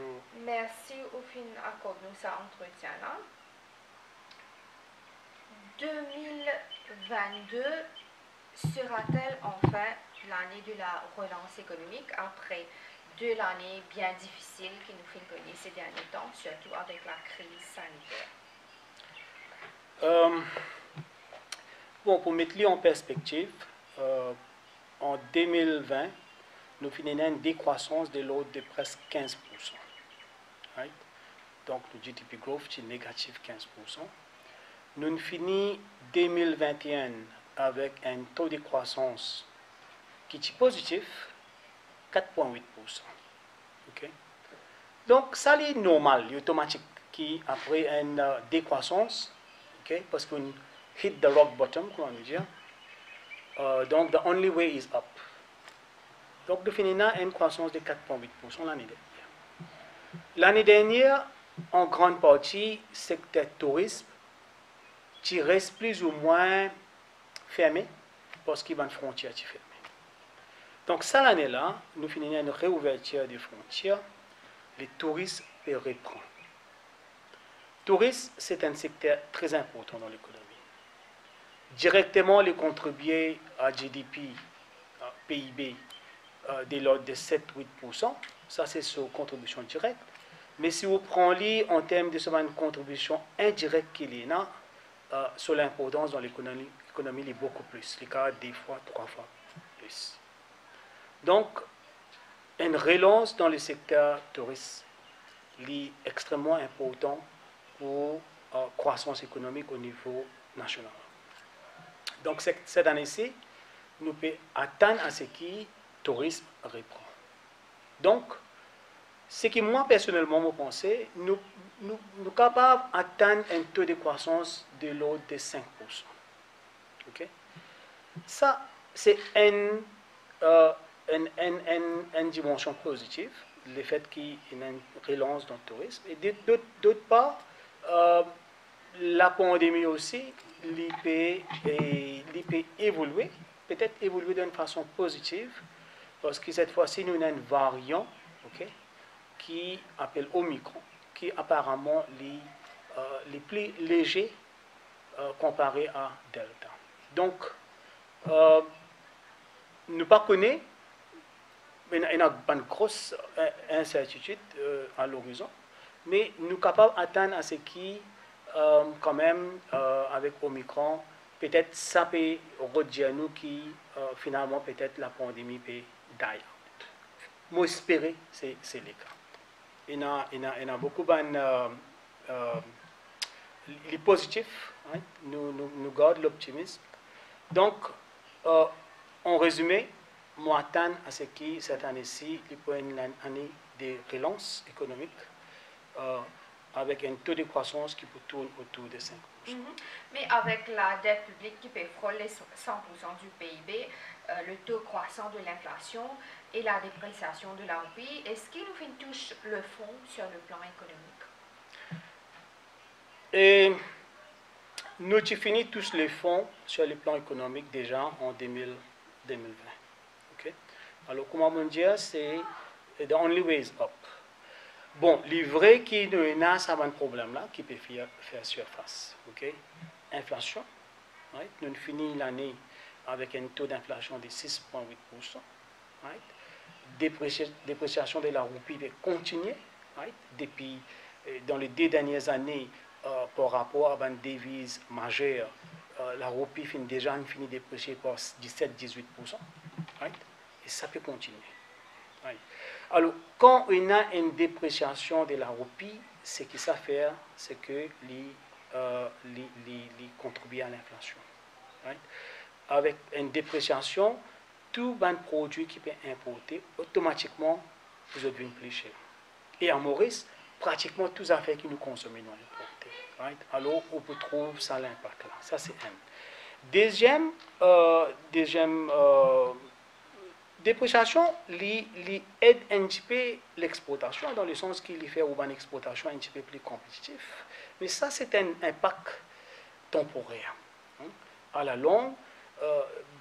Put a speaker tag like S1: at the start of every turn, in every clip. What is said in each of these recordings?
S1: Bonjour.
S2: Merci au fin accorde nous ça entretien là. 2022 sera-t-elle enfin l'année de la relance économique après 2 années bien difficiles qui nous fait connaître ces derniers temps, surtout avec la crise sanitaire?
S1: Bon, pour mettre en perspective, en 2020, nous finissons une décroissance de l'ordre de presque 15%. Right? Donc, le GDP growth est négatif 15%. Nous finissons 2021 avec un taux de croissance qui est positif, 4,8%. Okay? Donc, ça c'est normal, automatique, qui après une décroissance, okay? Parce qu'on hit the rock bottom, comment on dit. Donc, the only way is up. Donc, nous finissons une croissance de 4,8% l'année dernière. L'année dernière, en grande partie, secteur tourisme, qui reste plus ou moins fermé, parce qu'il y a une frontière qui est fermée. Donc, cette année-là, nous finissons une réouverture des frontières, le tourisme reprend. Le tourisme, c'est un secteur très important dans l'économie. Directement, les contribuer à GDP, à PIB, de l'ordre de 7-8%, ça c'est sur contribution directe. Mais si vous prenez en termes de une contribution indirecte qu'il y a, sur l'importance dans l'économie, il est beaucoup plus, les cas 2 fois, 3 fois plus. Donc, une relance dans le secteur touristique est extrêmement important pour la croissance économique au niveau national. Donc, cette année-ci, nous pouvons atteindre à ce qui le tourisme reprend. Donc, ce qui moi personnellement me pensais, nous sommes capables d'atteindre un taux de croissance de l'ordre de 5%. Okay? Ça, c'est une dimension positive, le fait qu'il y ait une relance dans le tourisme. Et d'autre part, la pandémie aussi, il peut évoluer, peut-être évoluer d'une façon positive, parce que cette fois-ci, nous avons un variant, okay, qui appelle Omicron, qui apparemment est plus léger comparé à Delta. Donc, nous ne connaissons pas, il y a une grosse incertitude à l'horizon, mais nous sommes capables d'atteindre à ce qui, quand même, avec Omicron, peut-être ça peut redire nous qui, finalement, peut-être la pandémie peut die out. Moi, j'espère c'est le cas. Il y a beaucoup de positif, hein? Nous gardons l'optimisme. Donc, en résumé, moi, j'attends à ce que cette année-ci, il peut y avoir une année de relance économique avec un taux de croissance qui peut tourner autour de 5%.
S2: Mais avec la dette publique qui peut frôler 100% du PIB, le taux croissant de l'inflation et la dépréciation de la roupie, est-ce qu'il nous fait une touche le fond sur le plan économique?
S1: Et nous avons fini tous les fonds sur le plan économique déjà en 2020. Okay? Alors, comment on dit, c'est the only way is up. Bon, les vrais qui nous a un problème là, qui peut faire surface. Okay? Inflation. Right? Nous finissons l'année avec un taux d'inflation de 6,8%. Right? Dépréciation de la roupie va continuer. Right? Depuis, dans les 2 dernières années, par rapport à une devise majeure, la roupie finit déjà dépréciée par 17-18%. Right? Et ça peut continuer. Right? Alors, quand on a une dépréciation de la roupie, ce que ça fait, c'est que contribue à l'inflation. Right? Avec une dépréciation, tout un produit qui peut importer, automatiquement, vous devient plus cher. Et à Maurice, pratiquement tous les affaires que nous consommons sont importées. Right? Alors, on peut trouver ça l'impact là. Ça, c'est un. Deuxième dépréciation, aide un petit peu l'exportation, dans le sens qu'il fait une exportation un petit peu plus compétitive. Mais ça, c'est un impact temporaire. À la longue,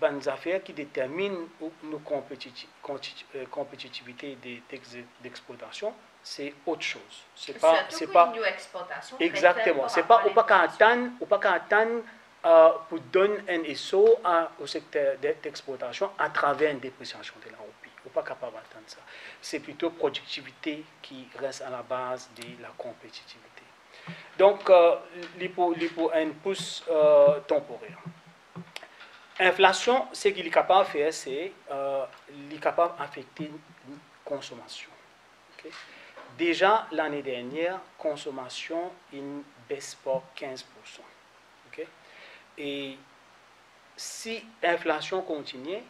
S1: des affaires qui déterminent nos compétitivité d'exportation c'est autre chose.
S2: C'est pas une exportation.
S1: Exactement. C'est pas au pas qu'à attendre pour donner un essor au secteur d'exportation à travers une dépréciation de la roupie. On n'est pas capable d'attendre ça. C'est plutôt productivité qui reste à la base de la compétitivité. Donc, l'hypo un pouce temporaire. Inflation, ce qu'il est capable de faire, c'est il est capable d'affecter la consommation. Okay? Déjà, l'année dernière, consommation, une baisse par 15%. Okay? Et si l'inflation continue,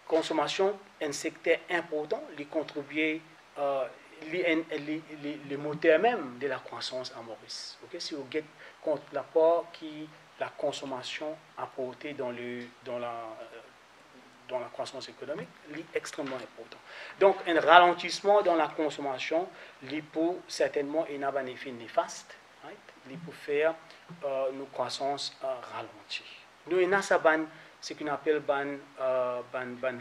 S1: consommation est un secteur important, il contribue, le moteur même de la croissance en Maurice. Okay? Si vous regardez contre l'apport qui la consommation apportée dans la croissance économique, est extrêmement important. Donc, un ralentissement dans la consommation, il peut certainement avoir un effet néfaste, right? Il peut faire nos croissance ralentir. Nous, il y a ce qu'on appelle un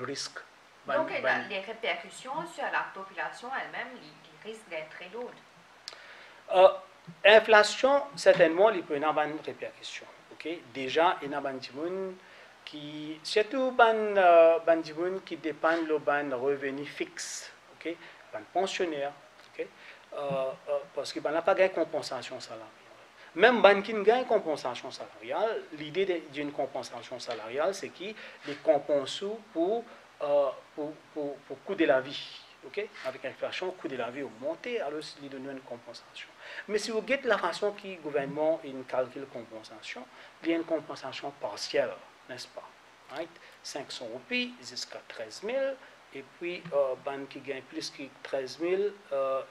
S1: risque.
S2: Donc, les répercussions sur la population elle-même, ils risquent d'être très lourdes.
S1: Inflation, certainement, il peut y avoir une répercussion. Okay? Déjà, il y a des gens qui, surtout des gens qui dépendent de revenus fixes, okay? Des pensionnaires, okay? Parce qu'ils n'ont pas de compensation salariale. Même les gens qui ont une compensation salariale, l'idée d'une compensation salariale, c'est qu'ils les compensent pour le coût de la vie. Okay? Avec l'inflation, le coût de la vie augmente, alors ils donnent une compensation. Mais si vous regardez la façon dont le gouvernement calcule la compensation, il y a une compensation partielle, n'est-ce pas? Right? 500 roupies jusqu'à 13 000, et puis, les qui gagnent plus que 13 000,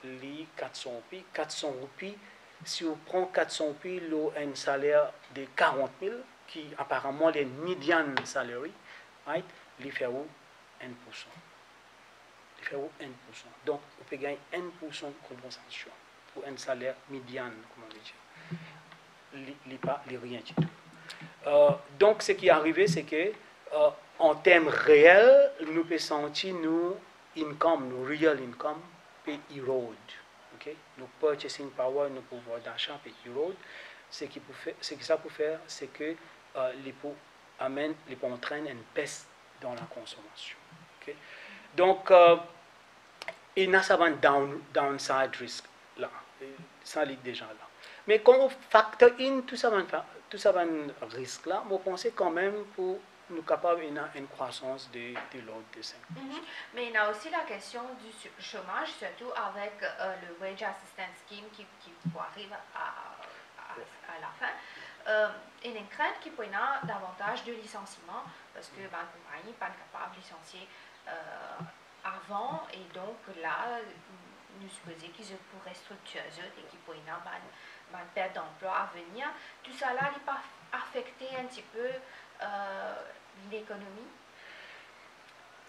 S1: les 400 roupies. 400 roupies, si vous prenez 400 roupies, un salaire de 40 000, qui apparemment est une median salary, right? Il fait 1%. Il fait 1%. Donc, on peut gagner 1% de compensation pour un salaire médian, comme on dit. Il n'est pas rien du tout. Donc, ce qui est arrivé, c'est que, en termes réels, nous pouvons sentir nos income, nos real income, peut erode. Okay? Nos purchasing power, nos pouvoirs d'achat peut erode. Ce que ça peut faire, c'est que les peut entraîner une baisse dans la consommation. Okay? Donc, il y a un downside risk là, ça lit déjà là. Mais quand on factor in tout ça risque là, on pense quand même pour nous capables une croissance de l'ordre de 5%.
S2: Mais il y a aussi la question du chômage, surtout avec le Wage Assistance Scheme qui arrive à la fin. Il y a une crainte qu'il peut y avoir davantage de licenciements parce que la compagnie n'est pas capable de licencier avant, et donc là, nous supposons qu'ils pourraient structurer et qu'ils pourraient y avoir une perte d'emploi à venir. Tout ça là, il peut affecter un petit peu l'économie.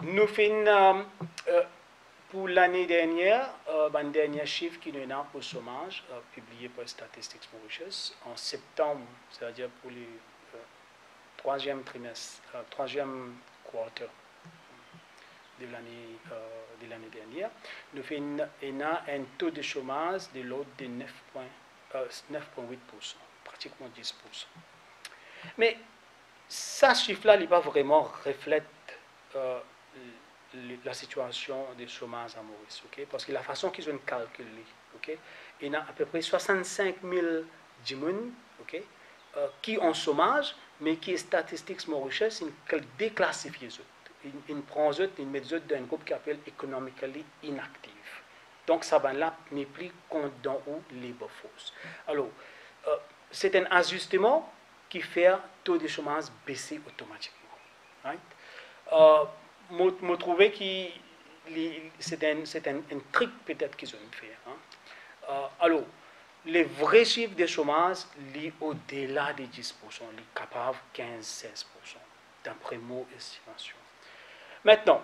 S1: Nous faisons, pour l'année dernière, un dernier chiffre qui nous a pour le chômage, publié par Statistics Mauritius, en septembre, c'est-à-dire pour le troisième trimestre, troisième quarter de l'année dernière, nous faisons un taux de chômage de l'ordre de 9,8%, pratiquement 10%. Mais ce chiffre-là n'est pas vraiment reflète la situation des chômage à Maurice, okay? Parce que la façon qu'ils ont calculé, okay? Il y a à peu près 65 000 personnes, okay? Qui ont chômage, mais qui est Statistics Mauritius, ils déclassifient. Ils prennent une méthode d'un groupe qui s'appelle Economically Inactive. Donc, ça va là n'est plus compte dans où labor force. Alors, c'est un ajustement qui fait le taux de chômage baisser automatiquement. Right? Je trouve que c'est un truc peut-être qu'ils ont fait. Hein? Alors, les vrais chiffres de chômage sont au-delà de 10%, sont capables de 15-16%, d'après mon estimation. Maintenant,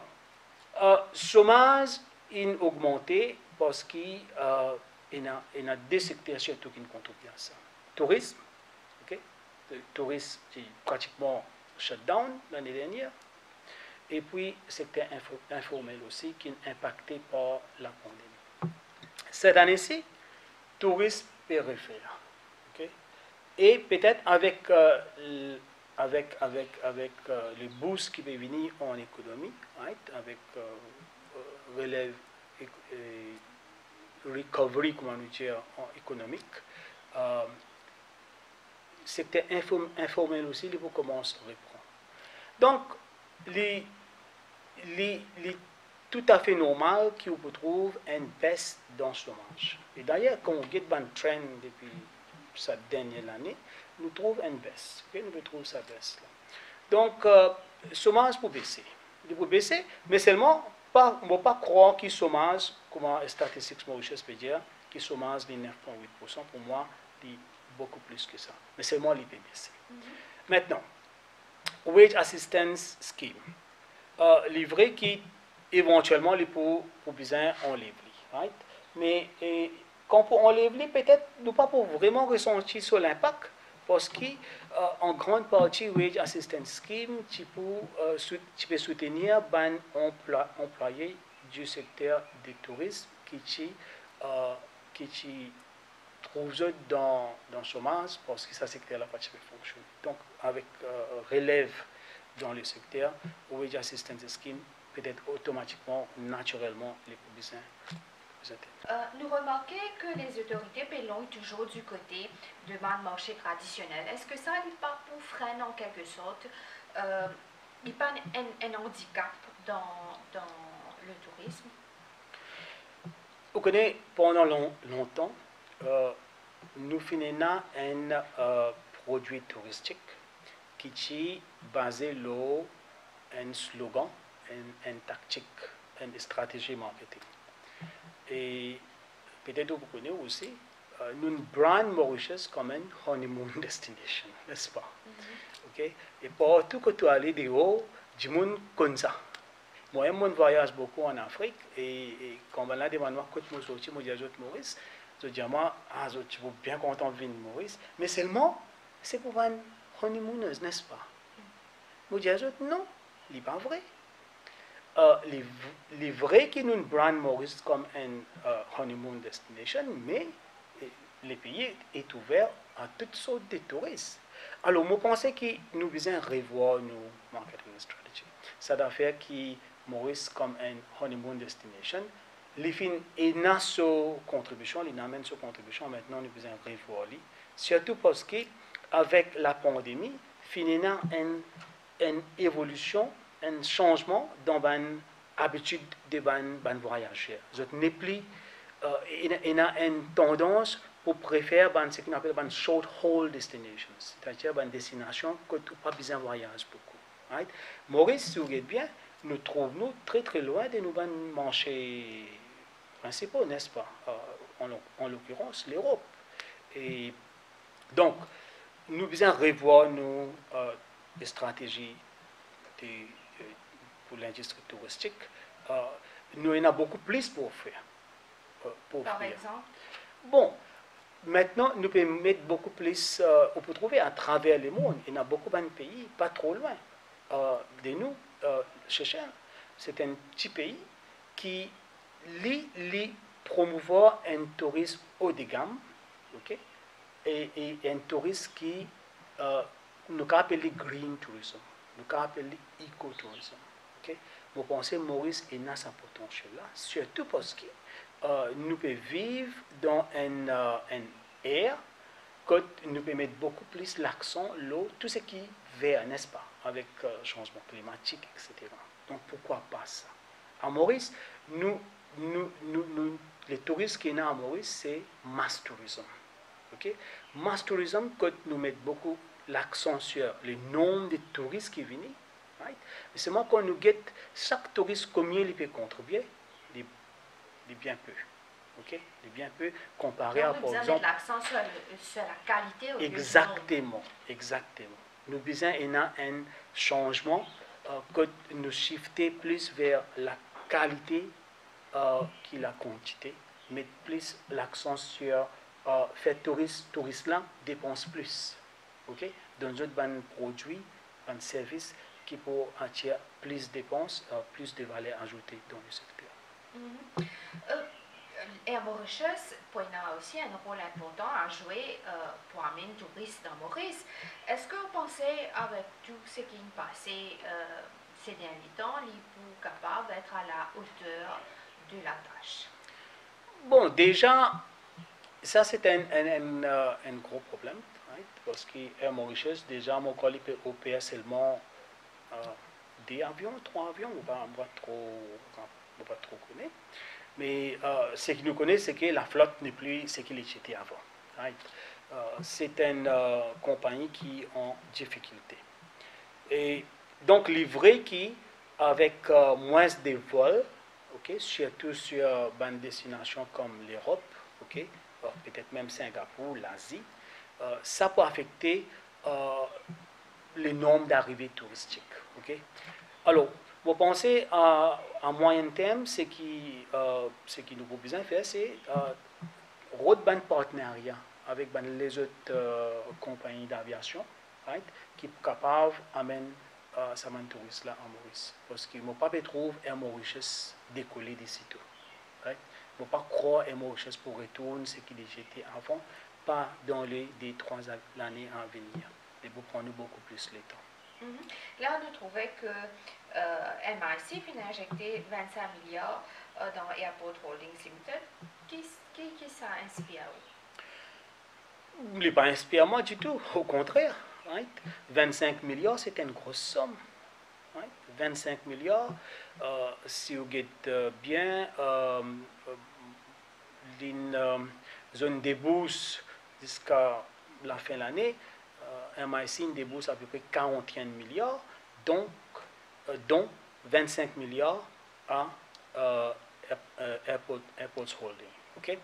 S1: chômage a augmenté parce qu'il y a deux secteurs surtout qui contribuent à ça. Tourisme, okay? Le tourisme est pratiquement shut down l'année dernière. et puis secteur informel aussi qui est impacté par la pandémie. Cette année-ci, tourisme périphérique. Okay? Et peut-être avec, le boost qui va venir en économie, right? Avec relève et recovery, comment on dit, en économique, secteur informel aussi, il commence à reprendre. Donc, les tout à fait normal qu'on retrouve une baisse dans le chômage. Et d'ailleurs, quand on regarde un trend depuis cette dernière année, nous trouvons une baisse. Okay? Nous trouvons sa baisse là. Donc, le chômage peut baisser. Il peut baisser, mais seulement, on ne va pas croire que le chômage, comme Statistics Mauritius peut dire, que le chômage est 9,8%, pour moi, il est beaucoup plus que ça. Mais seulement, il peut baisser. Maintenant, Wage Assistance Scheme. Livrer qui éventuellement les pour besoin enlever, right? Mais quand on enlever, peut-être nous pas pour vraiment ressentir sur l'impact parce qu'en grande partie wage assistance scheme tu peux soutenir ben employés du secteur du tourisme qui trouvent dans le chômage parce que ça secteur là pas fonctionne. Donc avec relève dans le secteur, wage assistance scheme peut-être automatiquement, naturellement, les besoins.
S2: Nous remarquons que les autorités pélont toujours du côté de marché traditionnel. Est-ce que ça n'est pas pour freiner en quelque sorte il n'y a pas un handicap dans le tourisme?
S1: Vous connaissez, pendant longtemps, nous finissons un produit touristique qui est basé sur un slogan, une tactique, une stratégie marketing. Et peut-être vous connaissez aussi, nous brand Mauritius comme une honeymoon destination, n'est-ce pas? Okay? Et partout que tu allais dehors, du monde comme ça. Moi, je voyage beaucoup en Afrique et quand on a demandé quand je suis sorti, je dis à Maurice, je dis à moi, je suis bien content de venir Maurice, mais seulement, c'est pour un honeymooners, n'est-ce pas? Je dis à non, ce n'est pas vrai. Les vrais qui nous brand Maurice comme un honeymoon destination, mais le pays est ouvert à toutes sortes de touristes. Alors, je pense que nous devons revoir nos marketing strategy. Ça doit faire que Maurice comme un honeymoon destination, les films et notre contribution, les amènent sur contribution, maintenant nous devons revoir. Surtout parce qu'avec la pandémie, finalement, une évolution, un changement dans l'habitude de voyager. Il y a une tendance pour préférer ce qu'on appelle une short haul destinations, c'est-à-dire une destination que tu n'as pas besoin de voyager beaucoup. Right? Maurice, si vous regardez bien, nous trouvons très très loin de nos marchés principaux, n'est-ce pas? En l'occurrence, l'Europe. Et donc, nous devons revoir nos stratégies pour l'industrie touristique. Nous en avons beaucoup plus pour faire.
S2: Par exemple?
S1: Bon, maintenant, nous pouvons mettre beaucoup plus, on peut trouver à travers le monde. Il y a beaucoup de pays, pas trop loin de nous. Chechens, c'est un petit pays qui promouvoir un tourisme haut de gamme, okay? et un tourisme qui nous appelle green tourism, nous appelle éco-tourisme. Okay? Vous pensez Maurice est dans sa potentiel là, surtout parce que nous pouvons vivre dans un air que nous pouvons mettre beaucoup plus l'accent, l'eau, tout ce qui est vert, n'est-ce pas, avec changement climatique, etc. Donc pourquoi pas ça? À Maurice, les touristes qui sont à Maurice, c'est mass tourism. Okay? Mass tourism, que nous mettons beaucoup l'accent sur le nombre de touristes qui viennent. Right? Mais seulement quand nous guettons chaque touriste, combien il peut contribuer, il est bien peu. Okay? Il est bien peu comparé à, par exemple...
S2: l'accent sur la qualité.
S1: Exactement. Nous besoin un changement que nous shifter plus vers la qualité que la quantité, mettre plus l'accent sur faire touriste là dépense plus, ok, dans d'autres produits, un service qui peut attirer plus de dépenses, plus de valeur ajoutée dans le secteur.
S2: Air Mauritius a aussi un rôle important à jouer pour amener les touristes dans Maurice. Est-ce que vous pensez, avec tout ce qui est passé ces derniers temps, il est capable d'être à la hauteur de la tâche?
S1: Bon, déjà, ça c'est un gros problème, right? Parce que Air Mauritius, déjà, mon collègue peut opérer seulement 2 avions, 3 avions, on va pas trop connaître. Mais ce que nous connaissons, c'est que la flotte n'est plus ce qu'il était avant. Right? C'est une compagnie qui est en difficulté. Et donc, livré qui, avec moins de vols, okay, surtout sur une destination comme l'Europe, okay, peut-être même Singapour, l'Asie, ça peut affecter le nombre d'arrivées touristiques. Okay? Alors, vous pensez à moyen terme, ce qui nous faut besoin faire, c'est un partenariat avec les autres compagnies d'aviation, right, qui sont capables d'amener ces touristes là en Maurice. Parce qu'ils ne vont pas trouver Air Mauritius décoller d'ici tout. Right? Ils ne vont pas croire Air Mauritius pour retourner ce qu'il était avant, pas dans les 3 années à venir. Et vous prenez beaucoup plus le temps.
S2: Là, on a trouvé que MIC a injecté 25 milliards dans Airport Holdings Limited. Qui ça inspire?
S1: Il n'est pas inspiré à moi du tout, au contraire. Right? 25 milliards, c'est une grosse somme. Right? 25 milliards, si vous êtes bien, une zone de bourse jusqu'à la fin de l'année, MIC débourse à peu près 41 milliards, dont 25 milliards à Airports Holding. Okay?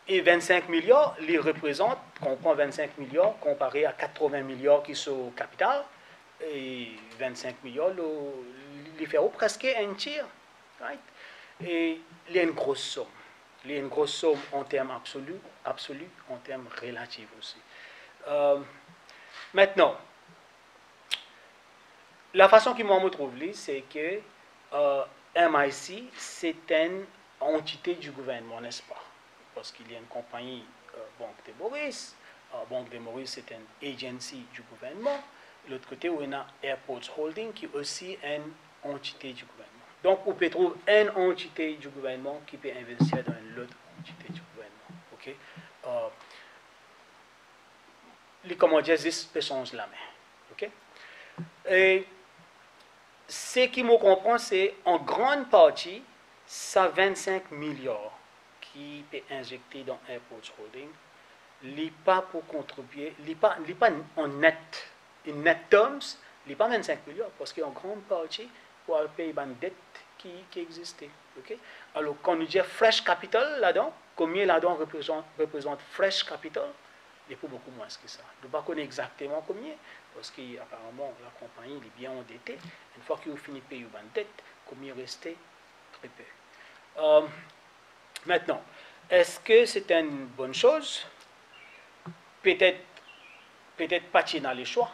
S1: Et 25 milliards, les représentent, on prend 25 milliards comparé à 80 milliards qui sont au capital, et 25 milliards, les fait presque un tiers. Right? Et il y a une grosse somme. Il y a une grosse somme en termes absolus, en termes relatifs aussi. Maintenant, la façon que moi me trouve là, c'est que MIC, c'est une entité du gouvernement, n'est-ce pas? Parce qu'il y a une compagnie, Banque de Maurice. Banque de Maurice, c'est une agency du gouvernement. De l'autre côté, on a Airports Holding, qui est aussi une entité du gouvernement. Donc, on peut trouver une entité du gouvernement qui peut investir dans une autre entité du gouvernement. Okay? Les commanditaires se changent la main. Okay? Et ce qui me comprend, c'est en grande partie, ça 25 milliards qui peut injecter dans Airports Holding, n'est pas pour contribuer, n'est pas en net, en net terms, n'est pas 25 milliards, parce qu'en grande partie, pour payer une dette qui existait. Okay? Alors, quand on dit fresh capital là-dedans, combien là-dedans représente fresh capital? Il faut beaucoup moins que ça. Je ne sais pas exactement combien, parce qu'apparemment, la compagnie est bien endettée. Une fois qu'il finit de payer une dette, combien restait? Très peu. Maintenant, est-ce que c'est une bonne chose? Peut-être pas dans les choix,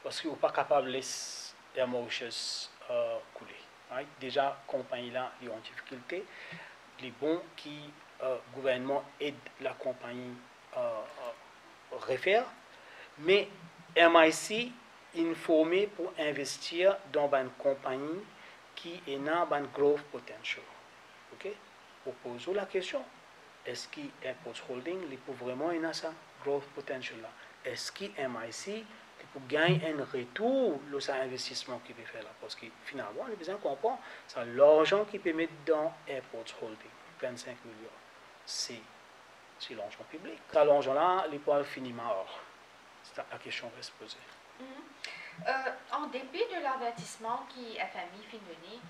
S1: parce qu'ils ne sont pas capables de laisser Air Mauritius couler. Right? Déjà, la compagnie là est en difficulté. Les bons qui gouvernement aide la compagnie refaire, mais MIC est informé pour investir dans une compagnie qui est dans un growth potential. Okay? Vous posez la question, est-ce que Airports Holding peut vraiment avoir ça growth potential là? Est-ce que MIC peut gagner un retour de cet investissement qu'il peut faire là? Parce que finalement, on a besoin de comprendre, c'est l'argent qu'il peut mettre dans Airports Holding, 25 milliards. C'est l'argent public. Cet argent-là, il peut finir mort. C'est la question qui va se poser.
S2: En dépit de l'avertissement qui FMI fait donner,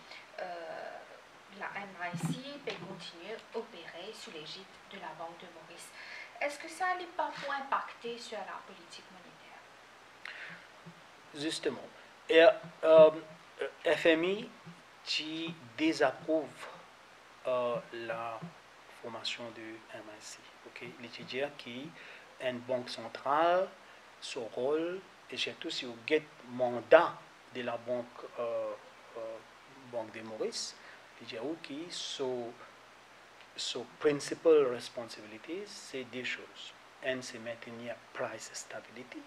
S2: la MIC peut continuer à opérer sous l'égide de la Banque de Maurice. Est-ce que ça n'est pas pour impacter sur la politique monétaire?
S1: Justement. Et, FMI qui désapprouve la formation de MIC. Okay? Il dit qu'il une banque centrale, son rôle et surtout si vous avez mandat de la Banque de Maurice, il y a qui sont principal responsibilities, c'est deux choses. Un, c'est maintenir price stability.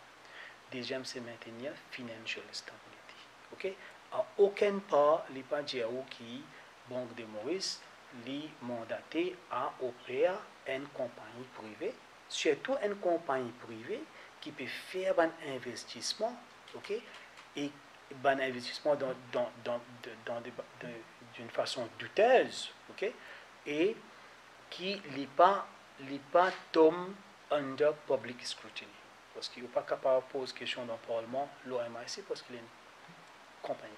S1: Deuxième, c'est maintenir financial stability. Ok? À aucun part, il n'y a pas de qui Banque de Maurice li mandaté à opérer une compagnie privée, surtout une compagnie privée qui peut faire un investissement, ok? Et un investissement d'une façon douteuse, ok? Et qui n'est pas tombe under public scrutiny. Parce qu'il n'est pas capable de poser question dans le Parlement, l'OMIC, parce qu'il est une compagnie.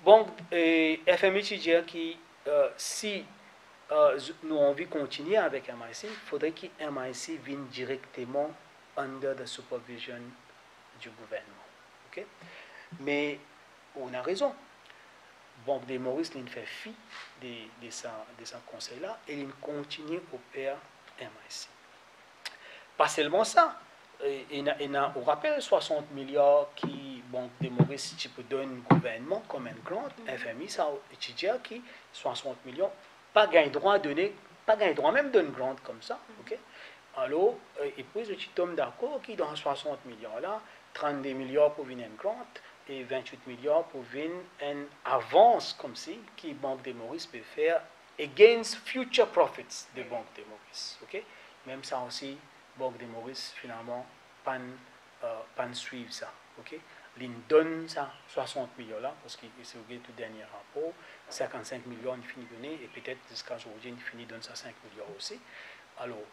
S1: Bon, FMI dit que si nous avons continuer avec MIC, il faudrait que MIC vienne directement under the supervision du gouvernement. Okay? Mais on a raison. Banque de Maurice, il fait fi de ce conseil-là et il continue à opérer MIC. Pas seulement ça. On rappelle 60 milliards qui Banque de Maurice donne au gouvernement comme un grant. FMI, ça étudie qui 60 millions, pas gain droit donner, pas gain droit même d'un grant comme ça. Okay? Alors, et puis je tombe d'accord qui dans 60 milliards là, 32 milliards pour venir un grant et 28 milliards pour venir une avance comme si qui Banque de Maurice peut faire against future profits de Banque de Maurice. Okay? Même ça aussi, Banque de Maurice finalement pas suivre ça. Okay? L'in donne ça 60 millions là parce que c'est le tout dernier rapport, 55 millions il finit donner et peut-être jusqu'à aujourd'hui il finit donner ça 5 millions aussi. Alors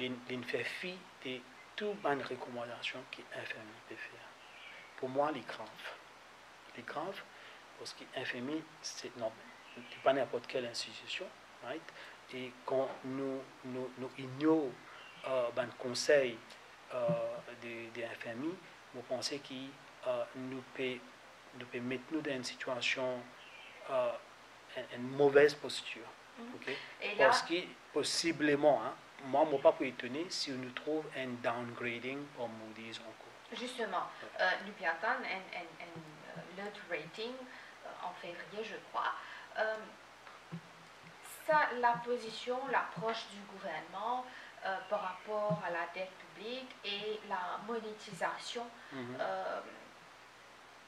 S1: l'in fait fi de toutes les recommandations que FMI peut faire. Pour moi, les graves. Les graves, parce que FMI, c'est pas n'importe quelle institution, right? Et quand nous ignorons le conseil de FMI, vous pensez qu'il nous peut mettre nous dans une situation, une mauvaise posture. Okay? Parce que possiblement, hein, moi, je ne suis pas étonné si on nous trouve un downgrading pour Moody's encore.
S2: Justement, nous attendons l'autre rating en février, je crois. Ça, la position, l'approche du gouvernement par rapport à la dette publique et la monétisation.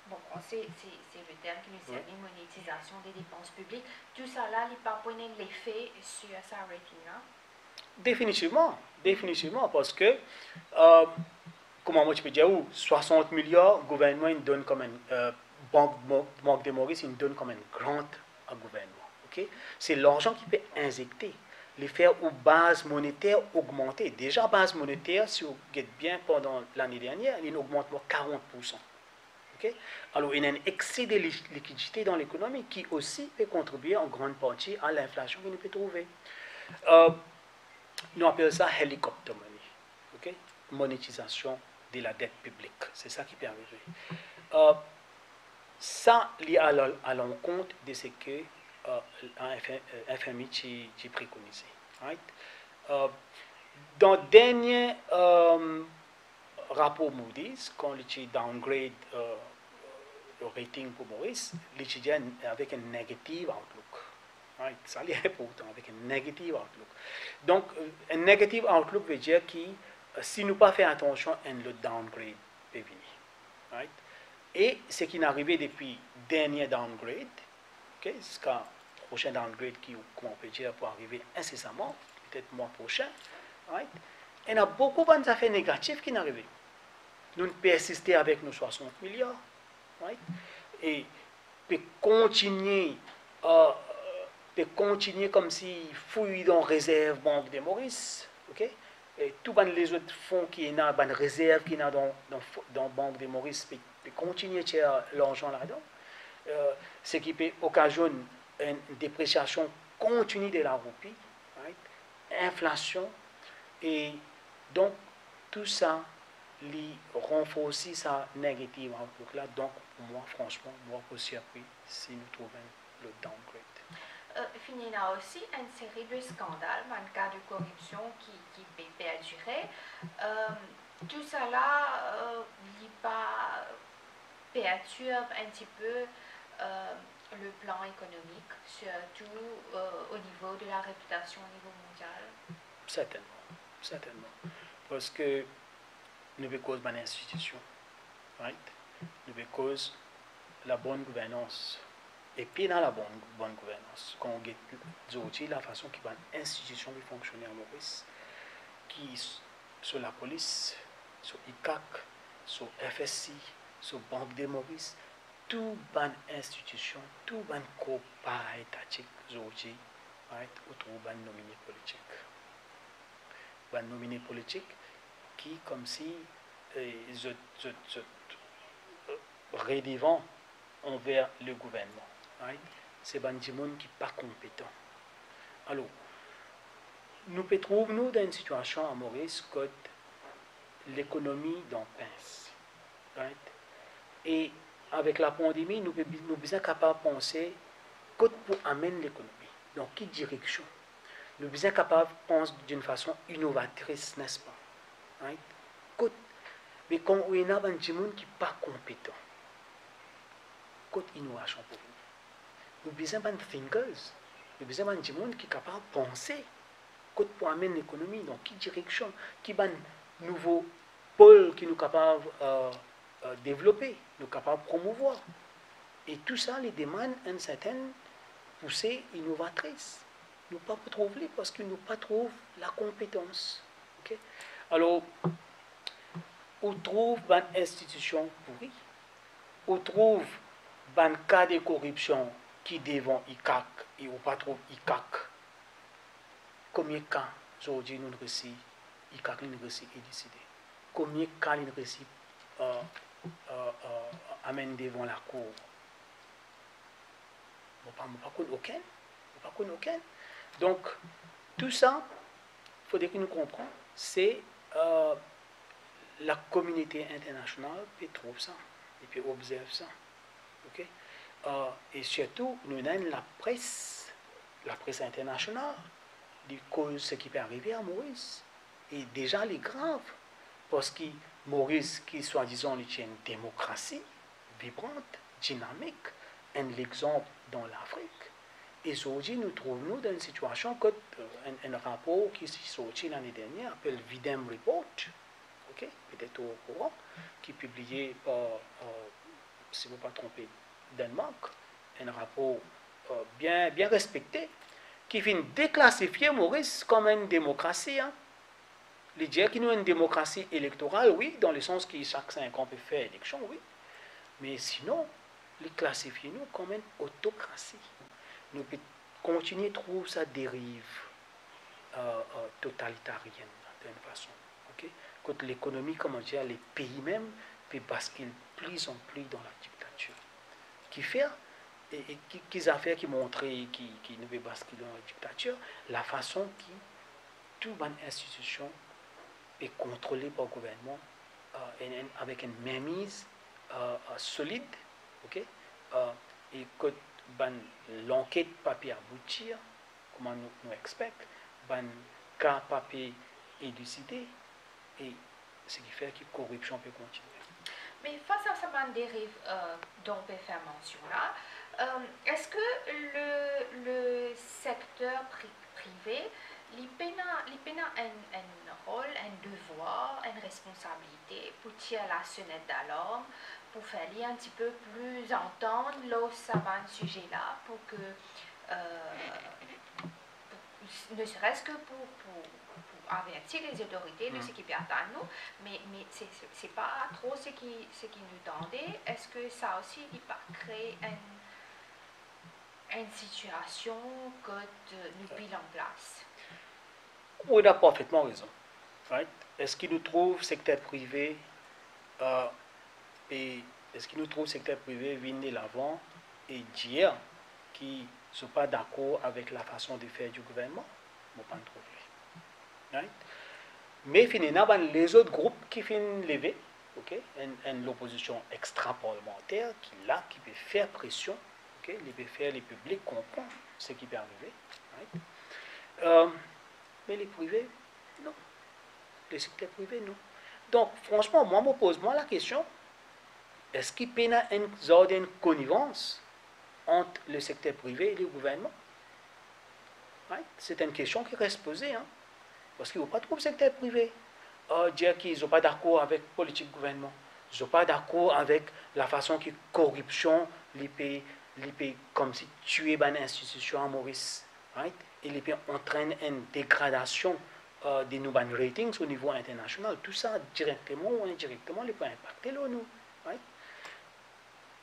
S2: Bon, c'est le terme qui nous sert, monétisation des dépenses publiques. Tout ça là, il n'a pas pointé l'effet sur sa rating là.
S1: Définitivement, parce que comment moi tu peux dire 60 milliards, le gouvernement il donne comme un Banque de Maurice il donne comme un grant au gouvernement. Okay? C'est l'argent qui peut injecter, les faire aux bases monétaires augmenter. Déjà base monétaire, si vous regardez bien pendant l'année dernière, il augmente 40%. Okay? Alors il y a un excès de liquidité dans l'économie qui aussi peut contribuer en grande partie à l'inflation qu'on peut trouver. Nous appelons ça helicopter money. Okay? Monétisation de la dette publique. C'est ça qui peut arriver. Ça, lié à l'encontre de ce que FMI a préconisé. Right? Dans le dernier rapport Moody's, quand il downgrade le rating pour Maurice, l'étudiant avec un negative outlook. Right? Ça c'est important, avec un negative outlook. Donc, un negative outlook veut dire que si nous pas fait attention, le downgrade peut venir. Right? Et ce qui est arrivé depuis le dernier downgrade, okay, jusqu'à le prochain downgrade qui, comment on peut dire, pour arriver incessamment, peut-être le mois prochain, right? Il y a beaucoup d'affaires négatives qui sont arrivées. Nous persistons avec nos 60 milliards, right? Et peut continuer comme si fouille dans réserve Banque de Maurice, ok? Et tous les autres fonds qui sont dans la réserve qui sont dans Banque de Maurice peut continuer à tirer l'argent là-dedans, ce qui peut occasionner une dépréciation continue de la roupie, right? Inflation, et donc tout ça renforce sa négative outlook là. Donc moi franchement, moi aussi appris si nous trouvons le downgrade.
S2: Il y a aussi une série de scandales, un cas de corruption qui peut perdurer. tout ça là, il pas perturbe un petit peu le plan économique, surtout au niveau de la réputation au niveau mondial.
S1: Certainement, certainement. Parce que nous avons cause de institution, right? Nous avons cause la bonne gouvernance. Et puis dans la bonne gouvernance, quand on dit la façon qui va une institution qui fonctionne en Maurice, qui sur la police, sur ICAC, sur FSI, sur Banque de Maurice, tout ban institution, tout ban corps étatique, right, ou tout ban nominé politique. Ban nominé politique qui comme si redevant envers le gouvernement. Right? C'est des gens qui ne sont pas compétents. Alors, nous nous trouvons dans une situation à Maurice que l'économie d'en pince. Right? Et avec la pandémie, nous sommes capables de penser que pour amener l'économie. Dans quelle direction? Nous sommes capables de penser d'une façon innovatrice, n'est-ce pas? Right? Mais quand on a des gens qui ne sont pas compétents, quelle innovation pour vous? Nous avons besoin de thinkers, nous avons besoin de gens qui sont capables de penser pour amener l'économie, dans quelle direction, qui est un nouveau pôle qui nous capable de développer, nous capable de promouvoir. Et tout ça les demande une certaine poussée innovatrice. Nous ne pouvons pas trouver parce que nous ne pas trouver la compétence. Okay? Alors, on trouve une institution pourrie, on trouve un cas de corruption qui devant ICAC et on pas trouve ICAC. Combien de cas aujourd'hui nous réussi ICAC nous réussi et décidé? Combien de cas nous réussi amène devant la cour? On ne pas connaître aucun. Donc tout ça, il faudrait que nous comprenions, c'est la communauté internationale qui trouve ça et puis observe ça. Okay? Et surtout, nous avons la presse internationale, de cause ce qui peut arriver à Maurice. Et déjà, les graves, parce que Maurice, qui soi-disant est une démocratie vibrante, dynamique, un exemple dans l'Afrique. Et aujourd'hui, nous trouvons dans une situation que un rapport qui est sorti l'année dernière, appelé Videm Report, okay? Peut-être au courant, qui est publié par, si vous ne vous pas trompez, Danemark, un rapport bien respecté, qui vient déclassifier Maurice comme une démocratie. Hein. Les dire qu'il y a une démocratie électorale, oui, dans le sens que chaque 5 ans peut faire élection, oui. Mais sinon, les classifier nous comme une autocratie. Nous pouvons continuer à trouver sa dérive totalitarienne d'une façon. Okay? Quand l'économie, comment dire, les pays même, peut basculer plus en plus dans la dictature. Qui fait et qui affaires qui montrent qui nous veut basculer dans la dictature, la façon qui toute bonne institution est contrôlée par le gouvernement avec une mainmise solide, okay? Et que l'enquête papier aboutir, comment nous expectons, ban cas papier élucidé, et ce qui fait que la corruption peut continuer.
S2: Mais face à cette dérive dont on peut faire mention là, est-ce que le secteur privé il a un rôle, un devoir, une responsabilité pour tirer la sonnette d'alarme, pour faire un petit peu plus entendre ce sujet là, pour que ne serait-ce que pour avertir les autorités de ce qui peut atteindre nous, mais c'est pas trop ce qui nous tendait. Est-ce que ça aussi il pas créer une situation que nous pile en place?
S1: Oui, il a parfaitement raison. Right? Est-ce qu'il nous trouve secteur privé et est-ce qu'il nous trouve secteur privé venir l'avant et dire qu'ils ne sont pas d'accord avec la façon de faire du gouvernement? On ne pas trouver. Right? Mais finalement, les autres groupes qui viennent lever, okay? L'opposition extra-parlementaire qui peut faire pression, okay? Qui peut faire les publics comprendre ce qui peut arriver. Right? Mais les privés, non. Les secteurs privés, non. Donc, franchement, moi, je pose la question, est-ce qu'il y a une sorte de connivence entre le secteur privé et le gouvernement? Right? C'est une question qui reste posée, hein? Parce qu'il n'y a pas trop de secteur privé. Dire qu'ils ne sont pas d'accord avec la politique du gouvernement. Ils ne sont pas d'accord avec la façon que la corruption les pays comme si tuer une institution à Maurice. Right? Et les pays entraîne une dégradation des nouveaux ratings au niveau international. Tout ça, directement ou indirectement, les peut impacter nous. Right?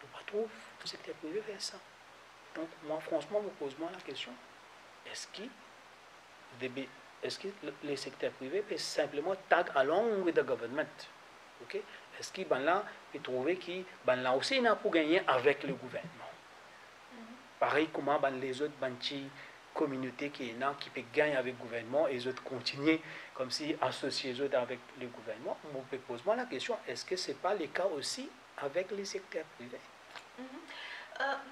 S1: Il ne pas trop le secteur privé faire ça. Donc, moi, franchement, je me pose la question, est-ce que les secteurs privés peuvent simplement tag along with the government? Okay? Est-ce qu'ils là peut trouver qu'ils là aussi n'a pour gagner avec le gouvernement? Pareil comment les autres communautés qui peuvent gagner avec le gouvernement et les autres continuer comme si associer les autres avec le gouvernement. On peut poser la question, est-ce que ce n'est pas le cas aussi avec les secteurs privés?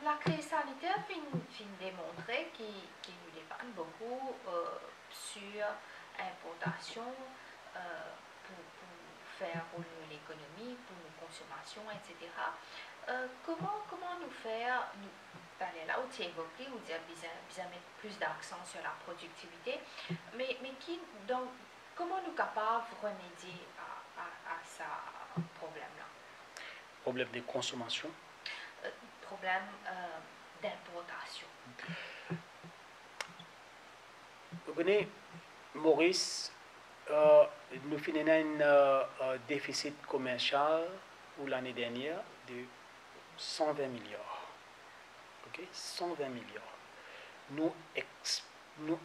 S2: La crise sanitaire fin démontrer qu'il nous dépend beaucoup sur l'importation pour faire rouler l'économie, pour nos consommations, etc. Comment nous faire, d'aller là où tu évoquais, où tu as besoin mettre plus d'accent sur la productivité, mais donc, comment nous capables de remédier à ce problème-là?
S1: Problème de consommation?
S2: Problème d'importation.
S1: Vous connaissez, Maurice, nous finissons un déficit commercial pour l'année dernière de 120 milliards. Okay? 120 milliards. Nous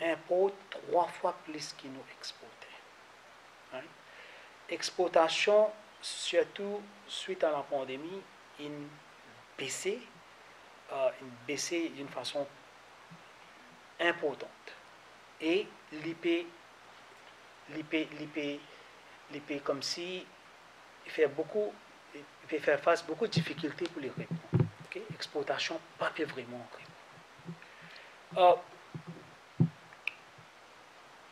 S1: importons 3 fois plus que nous exportons. Right? Exportation, surtout suite à la pandémie, une baissé d'une façon importante. Et l'IP comme si il fait faire face à beaucoup de difficultés pour les répondre. Okay? Exportation, pas vraiment répondre.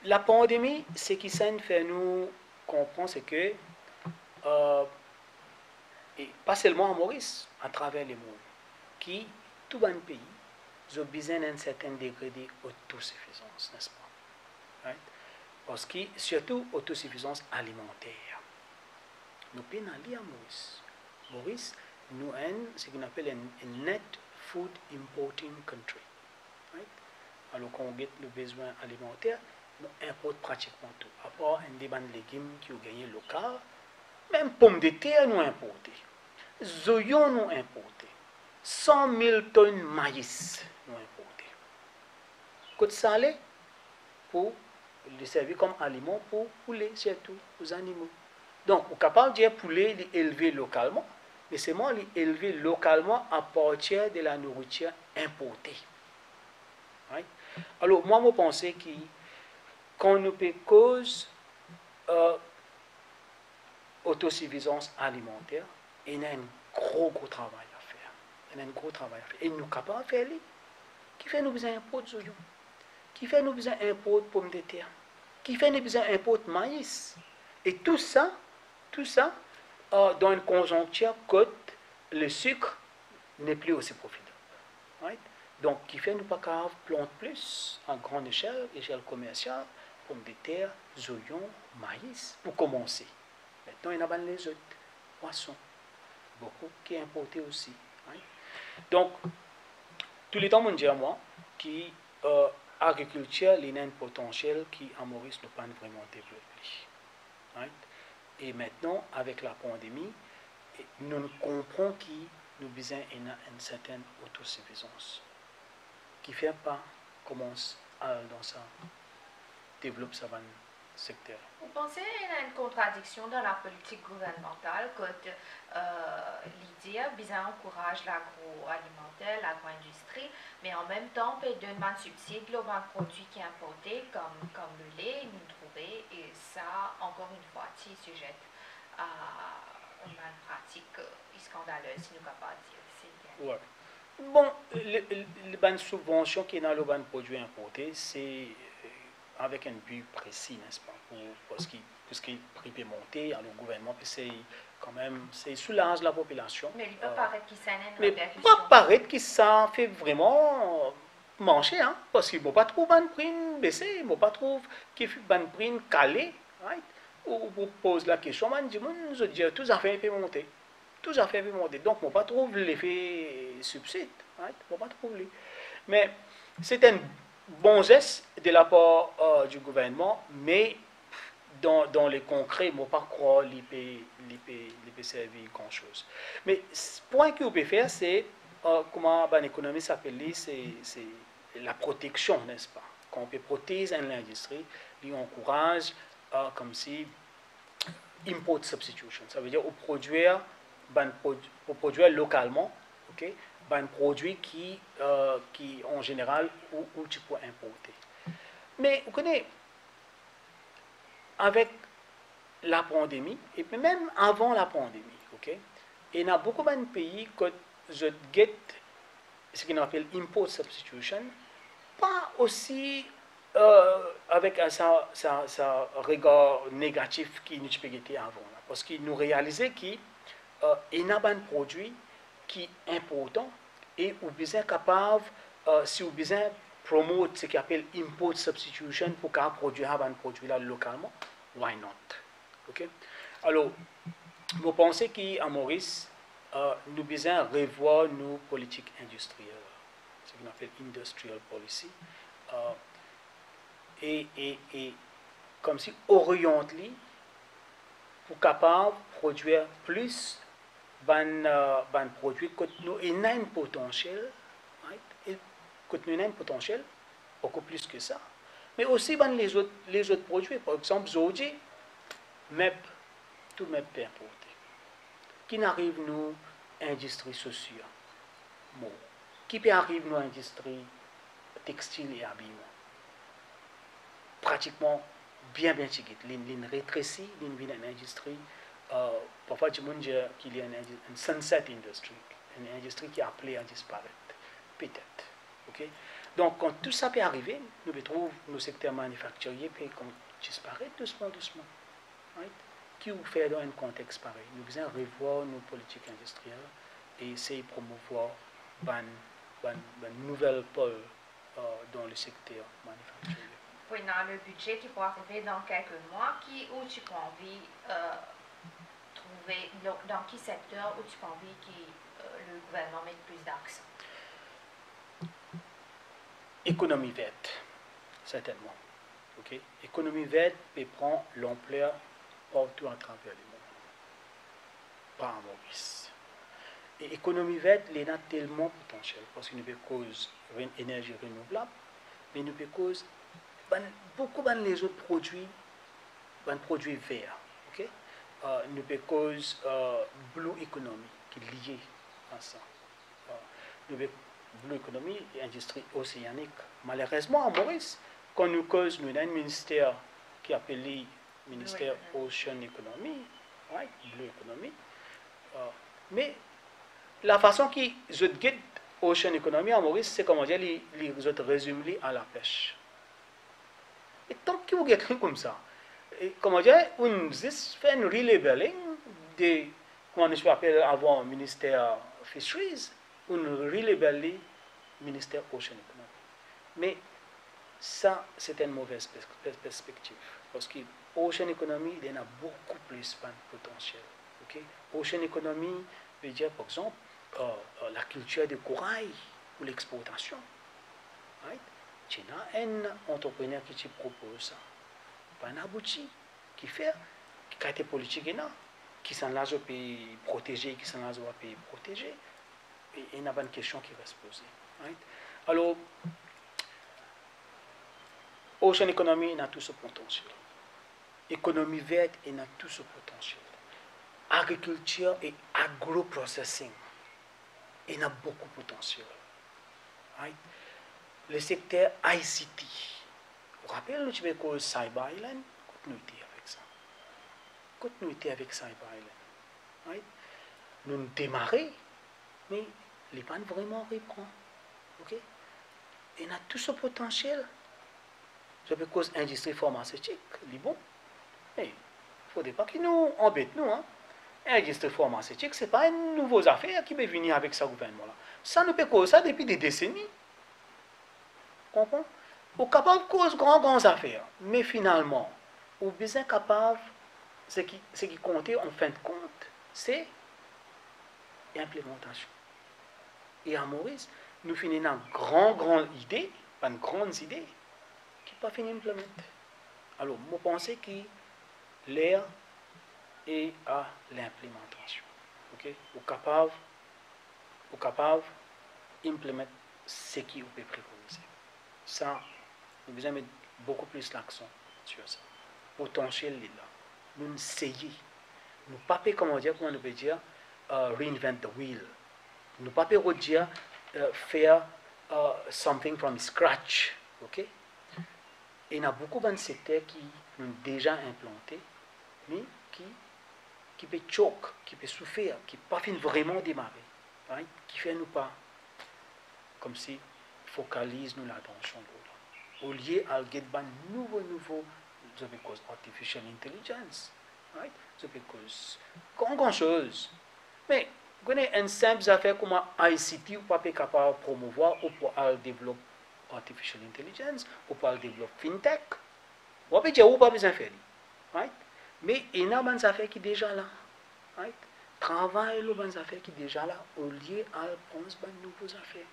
S1: La pandémie, ce qui s'en fait nous comprendre, c'est que et pas seulement en Maurice, à travers le monde, qui, tout un pays, ont besoin d'un certain degré d'autosuffisance, n'est-ce pas? Right? Parce que, surtout, autosuffisance alimentaire. Nous pays aller à Maurice. Maurice, nous avons ce qu'on appelle un net food importing country. Right? Alors qu'on a le besoin alimentaire, nous importons pratiquement tout. À part un débat de légumes qui ont gagné local, même pommes de terre nous importons. Zoyon nous importés. 100 000 tonnes de maïs nous importés. Côte salée pour le servir comme aliment pour poulet, surtout aux animaux. Donc, on est capable de dire poulet élevé localement, mais c'est moi élevé localement à partir de la nourriture importée. Right? Alors, moi, je pense que quand nous peut cause autosuffisance alimentaire, il y a un gros travail à faire. Il y a un gros travail à faire. Et nous sommes capables de faire ça. Qui fait nous besoin d'importer oignons? Qui fait nous besoin d'importer pommes de terre? Qui fait nous besoin d'importer maïs? Et tout ça, dans une conjoncture que le sucre n'est plus aussi profitable. Right? Donc, qui fait nous pas capables de planter plus à grande échelle commerciale, pommes de terre, oignons, maïs, pour commencer. Maintenant, il y en a les autres, poissons, beaucoup qui est importé aussi. Right? Donc, tout le temps, on dit à moi que l'agriculture a un potentiel qui, à Maurice, ne pas vraiment développé. Right? Et maintenant, avec la pandémie, nous comprenons que nous besoin une certaine autosuffisance. Qui fait pas commence dans ça, développe ça dans secteur.
S2: Vous pensez qu'il y a une contradiction dans la politique gouvernementale quand l'idée bien encourage l'agroalimentaire, l'agro-industrie, mais en même temps peut donner un subside aux produits qui sont importés comme le lait, nous trouver, et ça, encore une fois, c'est sujet à une pratique scandaleuse, si nous ne pouvons pas dire.
S1: Ouais. Bon, les subventions qui sont dans le produit importé, c'est avec un but précis, n'est-ce pas, pour ce qui peut monter, alors le gouvernement essaie quand même, c'est soulage la population.
S2: Mais il peut paraître qu'il s'en est une
S1: mais
S2: répercussion.
S1: pas paraître que ça fait vraiment manger, hein, parce qu'il ne faut pas trouver un prix baissé, il ne faut pas trouver qu'il fait un prix calé, right? Ou vous pose la question, man, je dis, tout à fait monter. Tout à fait monter. Donc, il ne faut pas trouver l'effet subside, right? Il ne faut pas trouver. Mais c'est un bon geste de la part du gouvernement, mais dans les concrets, il ne faut pas croire qu'il peut servir grand-chose. Mais le point que vous pouvez faire, c'est, comment l'économie s'appelle, c'est la protection, n'est-ce pas? Quand on peut protéger l'industrie, on encourage, comme si, import substitution. Ça veut dire pour produire localement, ok, un produit qui en général, où tu peux importer. Mais vous connaissez, avec la pandémie, et même avant la pandémie, ok, il y a beaucoup de pays que je get ce qu'on appelle import substitution, pas aussi avec un regard négatif qui nous était avant. Parce qu'ils nous réalisaient qu'il y a un produit qui est important et vous êtes capable, si vous besoin promouvoir ce qu'on appelle import substitution pour produire un produit là localement, why not? Okay? Alors, vous pensez qu'à Maurice, nous devons revoir nos politiques industrielles, ce qu'on appelle industrial policy, et comme si orienter pour capable de produire plus de produits que nous avons un potentiel, right? Et que nous avons un potentiel beaucoup plus que ça. Mais aussi les autres produits, par exemple, aujourd'hui, MEP, tout MEP peut importer. Qui n'arrive nous industrie sociale, qui peut arriver nous industrie textile et habillement. Pratiquement bien chiquite. L'une rétrécie, l'une vient une industrie. Parfois, tu dis qu'il y a une sunset industry, une industrie qui est appelée à disparaître. Peut-être. Okay? Donc, quand tout ça peut arriver, nous trouvons nos secteurs manufacturiers peut disparaître doucement. Right? Qui vous fait dans un contexte pareil? Nous devons revoir nos politiques industrielles et essayer de promouvoir une nouvelle pôle dans le secteur manufacturier.
S2: Oui, dans le budget qui pourra arriver dans quelques mois, où tu peux envie trouver, dans quel secteur où tu peux envie que le gouvernement mette plus d'accent?
S1: Économie verte, certainement. Okay? Économie verte peut prendre l'ampleur partout à travers le monde. Pas à Maurice. Et l'économie verte, elle a tellement de potentiel parce qu'il nous peut cause énergie renouvelable, mais nous peut cause beaucoup les autres produits verts. Okay? Nous peut cause blue economy qui est lié à ça. Nous peut blue economy et industrie océanique. Malheureusement, à Maurice, quand nous cause, nous avons un ministère qui est appelé ministère Ocean Economy, right? Blue Economy. Mais la façon qui je guide Ocean Economy à Maurice, c'est comment dire, les autres résumés à la pêche. Et tant que vous guidez comme ça, et comment dire, on fait un relabelling de, comment je appelle avant, ministère Fisheries, on relabelle ministère Ocean Economy. Mais ça, c'est une mauvaise perspective. Parce que Ocean Economy, il y en a beaucoup plus de potentiel. Okay? Ocean Economy veut dire, par exemple, la culture de corail ou l'exportation. Right? Tu as un entrepreneur qui te propose ça. Pas un abouti qui fait, qui a été politique, qui s'en l'a au pays protégé, qui s'en l'a au pays protégé. Et il y a une question qui reste posée. Right? Alors, Ocean Economy a tout ce potentiel. Économie verte a tout ce potentiel. Agriculture et agro-processing a beaucoup de potentiel. Right? Le secteur ICT. Vous vous rappelez le Tibet Cyber Island? Continuité avec ça. Continuité avec Cyber Island. Right? Nous démarrons, mais les pannes vraiment reprend. Okay? Il a tout ce potentiel. c'est parce que l'industrie pharmaceutique, est bon. Mais il ne faudrait pas qu'ils nous embêtent, nous. Hein. L'industrie pharmaceutique, ce n'est pas une nouvelle affaire qui peut venir avec ce gouvernement-là. Ça nous peut causer ça depuis des décennies. Vous comprenez? On est capable de causer grandes affaires. Mais finalement, on est bien capable, ce qui compte en fin de compte, c'est l'implémentation. Et à Maurice, nous finissons une grande idée, pas une grande idée, qui n'est pas finie d'implémenter. Alors, je pense que l'air est à l'implémentation. Okay? Vous êtes capable d'implémenter ce qui vous peut préconiser. Ça, nous devons mettre beaucoup plus l'accent sur ça. Potentiel est là. Nous essayons. Nous ne pouvons pas, comment nous peut dire, reinvent the wheel. Nous ne pouvons pas dire faire something from scratch. Okay? Et il y a beaucoup de secteurs qui sont déjà implantés, mais qui peut choquer, qui peut souffrir, qui ne peuvent pas vraiment démarrer. Right? Qui fait nous pas comme si focalise nous l'attention de l'autre. Au lieu de avoir nouveau, c'est parce artificial intelligence. Right? C'est parce grand chose. Mais, vous avez une simple affaire comme ICT, vous ne pouvez pas capable de promouvoir ou pour développer artificial intelligence, ou pour développer fintech. Vous pouvez dire, vous pas besoin de faire. Right? Mais il y a des affaires qui sont déjà là. Right? Travail, les bonnes affaires qui sont déjà là, au lieu de prendre de nouvelles affaires.